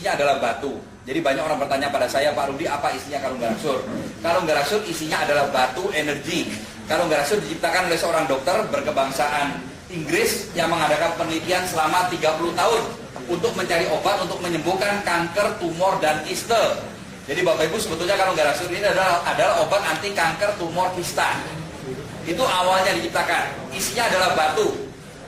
Isinya adalah batu. Jadi banyak orang bertanya pada saya, Pak Rudi, apa isinya kalung garaksur? Kalung garaksur isinya adalah batu energi. Kalung garaksur diciptakan oleh seorang dokter berkebangsaan Inggris yang mengadakan penelitian selama 30 tahun untuk mencari obat untuk menyembuhkan kanker, tumor, dan kiste. Jadi Bapak Ibu, sebetulnya kalung garaksur ini adalah obat anti kanker, tumor, kista. Itu awalnya diciptakan. Isinya adalah batu.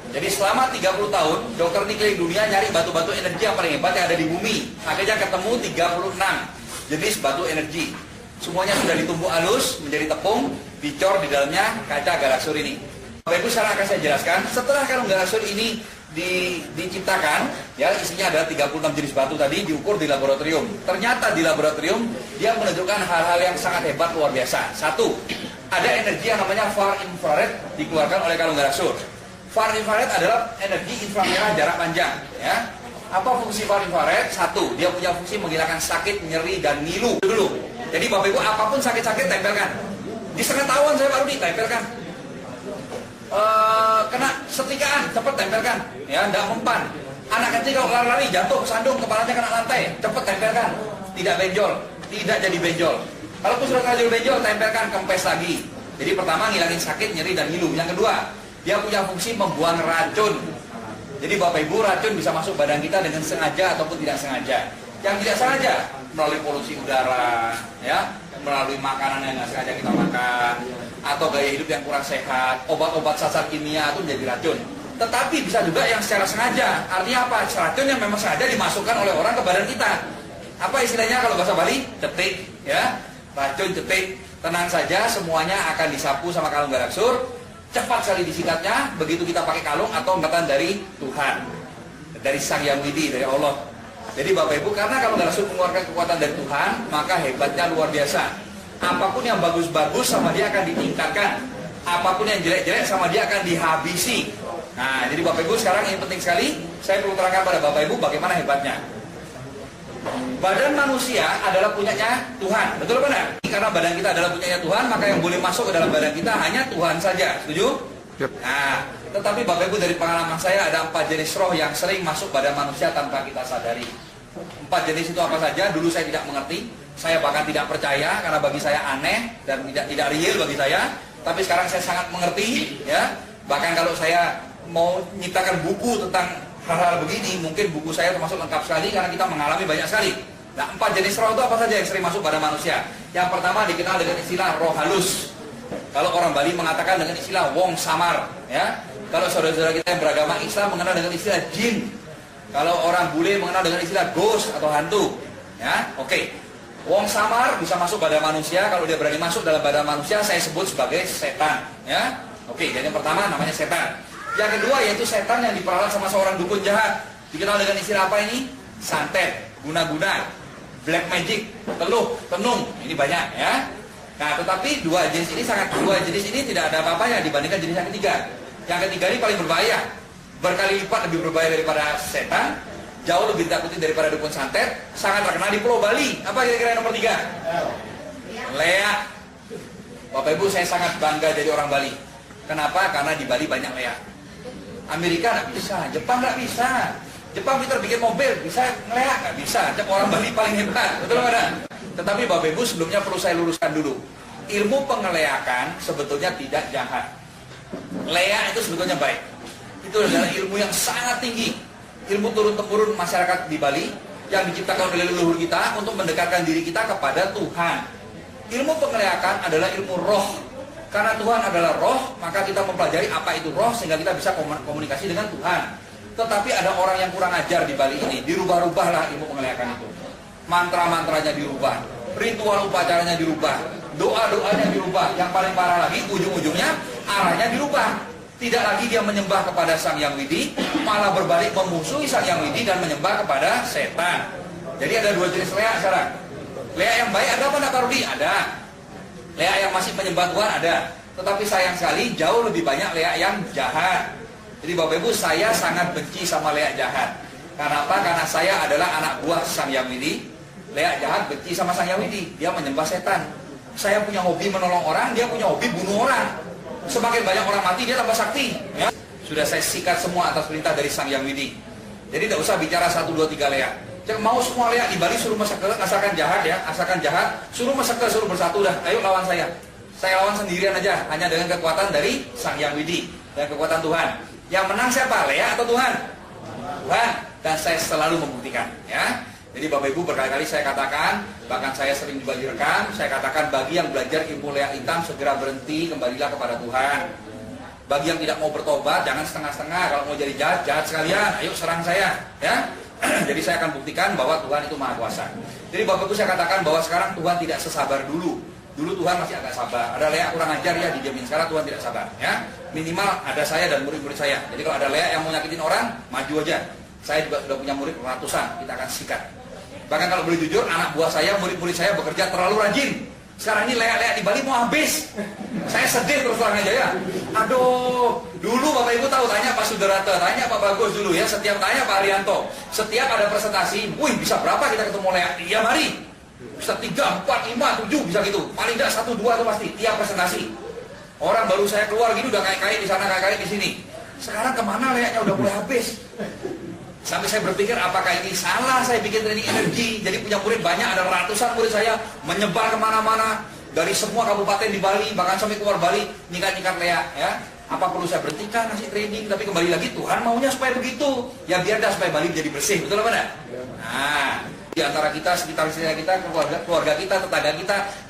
Jadi selama 30 tahun, dokter ini keliling dunia nyari batu-batu energi yang paling hebat yang ada di bumi. Akhirnya ketemu 36 jenis batu energi. Semuanya sudah ditumbuk halus menjadi tepung, dicor di dalamnya kaca garaksur ini. Bapak Ibu, sekarang akan saya jelaskan. Setelah kalung garaksur ini diciptakan, ya isinya adalah 36 jenis batu tadi, diukur di laboratorium. Ternyata di laboratorium dia menunjukkan hal-hal yang sangat hebat, luar biasa. Satu, ada energi yang namanya far infrared dikeluarkan oleh kalung garaksur. Far infrared adalah energi inframerah jarak panjang, ya. Apa fungsi far infrared? Satu, dia punya fungsi menghilangkan sakit, nyeri, dan ngilu dulu. Jadi Bapak Ibu, apapun sakit-sakit tempelkan. Di setengah tahun saya baru ditempelkan. Kena setikaan, cepat tempelkan, ya, tidak mempan. Anak kecil kalau lari-lari jatuh, sandung, kepalanya kena lantai, cepat tempelkan. Tidak benjol, tidak jadi benjol. Kalau sudah jadi benjol, tempelkan, kempes lagi. Jadi pertama ngilangin sakit, nyeri, dan ngilu. Yang kedua, dia punya fungsi membuang racun. Jadi Bapak Ibu, racun bisa masuk badan kita dengan sengaja ataupun tidak sengaja. Yang tidak sengaja melalui polusi udara, ya, melalui makanan yang nggak sengaja kita makan, atau gaya hidup yang kurang sehat, obat-obat sasar kimia itu menjadi racun. Tetapi bisa juga yang secara sengaja. Artinya apa? Racun yang memang sengaja dimasukkan oleh orang ke badan kita. Apa istilahnya kalau bahasa Bali? Cetik, ya. Racun cetik. Tenang saja, semuanya akan disapu sama kalung garaksur. Cepat sekali disikatnya, begitu kita pakai kalung atau angkatan dari Tuhan, dari Sang Yang Widi, dari Allah. Jadi Bapak Ibu, karena kalung garaksur mengeluarkan kekuatan dari Tuhan, maka hebatnya luar biasa. Apapun yang bagus-bagus sama dia akan ditingkatkan, apapun yang jelek-jelek sama dia akan dihabisi. Nah, jadi Bapak Ibu, sekarang yang penting sekali, saya perlu terangkan pada Bapak Ibu bagaimana hebatnya. Badan manusia adalah punyanya Tuhan, betul benar? Karena badan kita adalah punyanya Tuhan, maka yang boleh masuk ke dalam badan kita hanya Tuhan saja, setuju? Yep. Nah, tetapi Bapak Ibu, dari pengalaman saya ada 4 jenis roh yang sering masuk badan manusia tanpa kita sadari. 4 jenis itu apa saja? Dulu saya tidak mengerti, saya bahkan tidak percaya karena bagi saya aneh dan tidak real bagi saya. Tapi sekarang saya sangat mengerti, ya. Bahkan kalau saya mau menciptakan buku tentang hal-hal begini, mungkin buku saya termasuk lengkap sekali karena kita mengalami banyak sekali. Nah, 4 jenis roh itu apa saja yang sering masuk pada manusia? Yang pertama dikenal dengan istilah roh halus. Kalau orang Bali mengatakan dengan istilah wong samar, ya. Kalau saudara-saudara kita yang beragama Islam mengenal dengan istilah jin. Kalau orang bule mengenal dengan istilah ghost atau hantu, ya. Oke. Wong samar bisa masuk pada manusia. Kalau dia berani masuk dalam badan manusia, saya sebut sebagai setan, ya. Oke, jadi yang pertama namanya setan. Yang kedua yaitu setan yang diperalat sama seorang dukun jahat. Dikenal dengan istilah apa ini? Santet, guna-guna, black magic, teluh, tenung. Ini banyak, ya. Nah, tetapi dua jenis ini tidak ada apa-apanya dibandingkan jenis yang ketiga. Yang ketiga ini paling berbahaya. Berkali lipat lebih berbahaya daripada setan, jauh lebih ditakuti daripada dukun santet, sangat terkenal di Pulau Bali. Apa kira-kira nomor 3? Leak. Bapak Ibu, saya sangat bangga jadi orang Bali. Kenapa? Karena di Bali banyak leak. Amerika nggak bisa, Jepang nggak bisa. Jepang pintar bikin mobil, bisa ngeleak nggak bisa. Orang Bali paling hebat, betul nggak? Tetapi Bapak Ibu, sebelumnya perlu saya luruskan dulu. Ilmu pengeleakan sebetulnya tidak jahat. Leak itu sebetulnya baik. Itu adalah ilmu yang sangat tinggi. Ilmu turun-temurun masyarakat di Bali yang diciptakan oleh leluhur kita untuk mendekatkan diri kita kepada Tuhan. Ilmu pengeleakan adalah ilmu roh. Karena Tuhan adalah roh, maka kita mempelajari apa itu roh sehingga kita bisa komunikasi dengan Tuhan. Tetapi ada orang yang kurang ajar di Bali ini, dirubah-rubahlah ilmu pengeleakan itu. Mantra-mantranya dirubah, ritual upacaranya dirubah, doa-doanya dirubah. Yang paling parah lagi, ujung-ujungnya arahnya dirubah. Tidak lagi dia menyembah kepada Sang Yang Widi, malah berbalik memusuhi Sang Yang Widi dan menyembah kepada setan. Jadi ada 2 jenis leak sekarang. Leak yang baik ada apa enggak, Pak Rudi? Ada. Leak yang masih menyembah Tuhan ada. Tetapi sayang sekali jauh lebih banyak leak yang jahat. Jadi Bapak Ibu, saya sangat benci sama leak jahat. Karena apa? Karena saya adalah anak buah Sang Yang Widi. Leak jahat benci sama Sang Yang Widi. Dia menyembah setan. Saya punya hobi menolong orang, dia punya hobi bunuh orang. Semakin banyak orang mati, dia tambah sakti, ya. Sudah saya sikat semua atas perintah dari Sang Yang Widi. Jadi tidak usah bicara 1, 2, 3 leak. Mau semua leak di Bali suruh masaker, asalkan jahat ya, asalkan jahat, suruh masaker, suruh bersatu dah. Ayo lawan saya. Saya lawan sendirian aja, hanya dengan kekuatan dari Sang Hyang Widi dan kekuatan Tuhan. Yang menang siapa? Leak atau Tuhan? Tuhan. Dan saya selalu membuktikan, ya. Jadi Bapak Ibu berkali-kali saya katakan, bahkan saya sering juga direkam, saya katakan bagi yang belajar ilmu leak hitam segera berhenti, kembalilah kepada Tuhan. Bagi yang tidak mau bertobat, jangan setengah-setengah. Kalau mau jadi jahat, jahat sekalian, ayo serang saya, ya. Jadi saya akan buktikan bahwa Tuhan itu Maha Kuasa. Jadi Bapak Ibu saya katakan bahwa sekarang Tuhan tidak sesabar dulu. Dulu Tuhan masih agak sabar. Ada leak kurang ajar ya dijamin. Sekarang Tuhan tidak sabar, ya. Minimal ada saya dan murid-murid saya. Jadi kalau ada leak yang mau nyakitin orang, maju aja. Saya juga sudah punya murid ratusan, kita akan sikat. Bahkan kalau boleh jujur, anak buah saya, murid-murid saya bekerja terlalu rajin. Sekarang ini leak-leak di Bali mau habis. Saya sedih terus terang aja ya. Aduh, dulu Bapak Ibu tahu, tanya Pak Sudarata, tanya Pak Bagus dulu ya. Setiap tanya Pak Arianto, setiap ada presentasi, wih bisa berapa kita ketemu leak? Iya mari. Bisa 3, 4, 5, 7 bisa gitu. Paling tidak 1, 2 itu pasti tiap presentasi. Orang baru saya keluar gini udah kayak di sana, kayak di sini. Sekarang kemana leaknya udah mulai habis. Sampai saya berpikir apakah ini salah saya bikin training energi. Jadi punya murid banyak, ada ratusan murid saya menyebar kemana-mana. Dari semua kabupaten di Bali, bahkan sampai keluar Bali, nyikat-nyikat leak ya. Apa perlu saya berhentikan ngasih training? Tapi kembali lagi Tuhan maunya supaya begitu. Ya biar dah supaya Bali jadi bersih, betul apa enggak? Nah, di antara kita, sekitar kita, keluarga kita, tetangga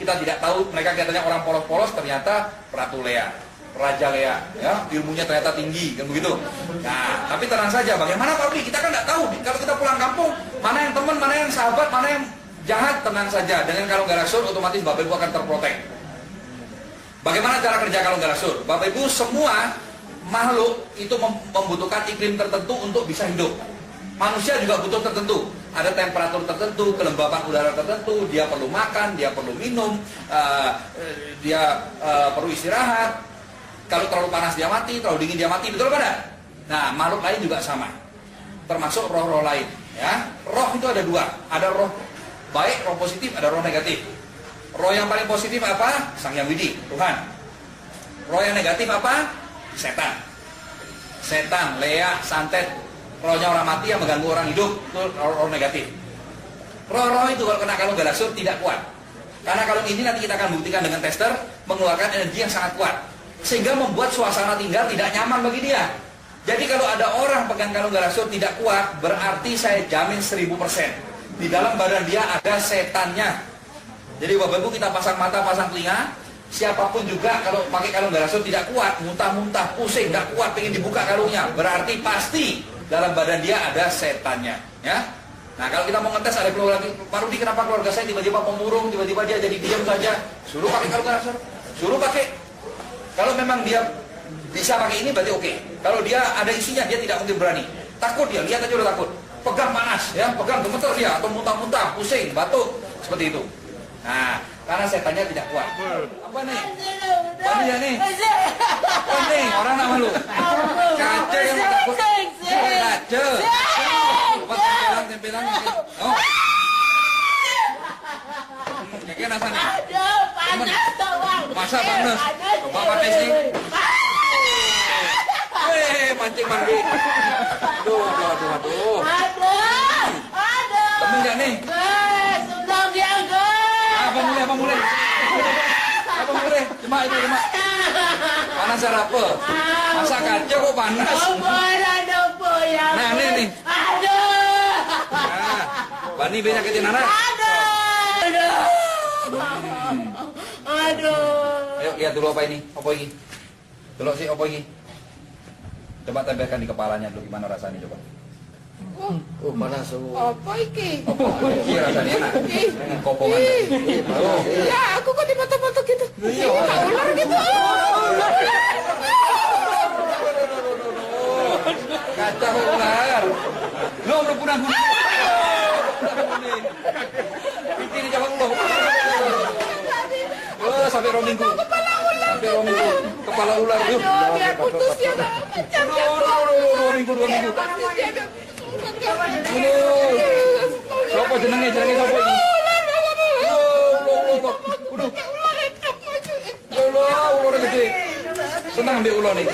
kita tidak tahu mereka katanya orang polos-polos, ternyata Ratu Lea, Raja Lea, ya ilmunya ternyata tinggi, kan begitu. Nah, tapi tenang saja, bagaimana Pak Rudi? Kita kan nggak tahu. Kalau kita pulang kampung, mana yang teman, mana yang sahabat, mana yang jahat, tenang saja. Dengan kalung galaksur, otomatis Bapak Ibu akan terprotek. Bagaimana cara kerja kalung galaksur? Bapak Ibu semua makhluk itu membutuhkan iklim tertentu untuk bisa hidup. Manusia juga butuh tertentu. Ada temperatur tertentu, kelembapan udara tertentu, dia perlu makan, dia perlu minum, dia perlu istirahat. Kalau terlalu panas dia mati, terlalu dingin dia mati, betul apa enggak? Nah, makhluk lain juga sama. Termasuk roh-roh lain, ya. Roh itu ada 2, ada roh baik, roh positif, ada roh negatif. Roh yang paling positif apa? Sang Hyang Widi, Tuhan. Roh yang negatif apa? Setan. Setan, leak, santet. Rohnya orang mati yang mengganggu orang hidup, itu roh negatif. Roh-roh itu kalau kena kalung galaksur tidak kuat. Karena kalung ini nanti kita akan buktikan dengan tester, mengeluarkan energi yang sangat kuat. Sehingga membuat suasana tinggal tidak nyaman bagi dia. Jadi kalau ada orang pegang kalung galaksur tidak kuat, berarti saya jamin 1000%. Di dalam badan dia ada setannya. Jadi Bapak Ibu kita pasang mata, pasang telinga. Siapapun juga kalau pakai kalung galaksur tidak kuat, muntah-muntah, pusing, tidak kuat, pengen dibuka kalungnya. Berarti pasti dalam badan dia ada setannya. Ya. Nah kalau kita mau ngetes ada keluarga, Pak Rudi kenapa keluarga saya tiba-tiba pemurung, tiba-tiba dia jadi diam saja. Suruh pakai kalung galaksur. Suruh pakai. Kalau memang dia bisa pakai ini berarti oke. Kalau dia ada isinya dia tidak mungkin berani. Takut dia, lihat aja udah takut. Pegang panas, ya, pegang gemeter dia atau muntah-muntah, pusing, batuk, seperti itu. Nah, karena setannya tidak kuat. Apa nih? Apa dia nih? Apa nih? Orang nak malu. Kaca yang takut. Kaca. Tempelan. Oh. Kayak nasa nih. Masa panas? Coba pakai sini. Mancing mandi. Aduh. Temen gak nih? Apa mulai? Cuma itu. Panas apa? Masa kaca kok panas? Nah, nih. Nah, Bani banyak nyakitin anak. Aduh. Ayo lihat dulu apa ini? Apa ini? Dulu sih apa ini? Coba tempelkan di kepalanya dulu gimana rasanya coba. Panas. Apa iki? Apa iki rasanya enak? Kopongan. Ya, aku kok difoto-foto gitu. Iya. Ular gitu. Kacau ular. Lo udah punah. Ini coba lo. Oh, sampai rominggu. Kepala ular. Yuk. Biar putus ya. Dua minggu. Siapa jenengnya siapa ini? Udah gede. Senang ambil ular nih.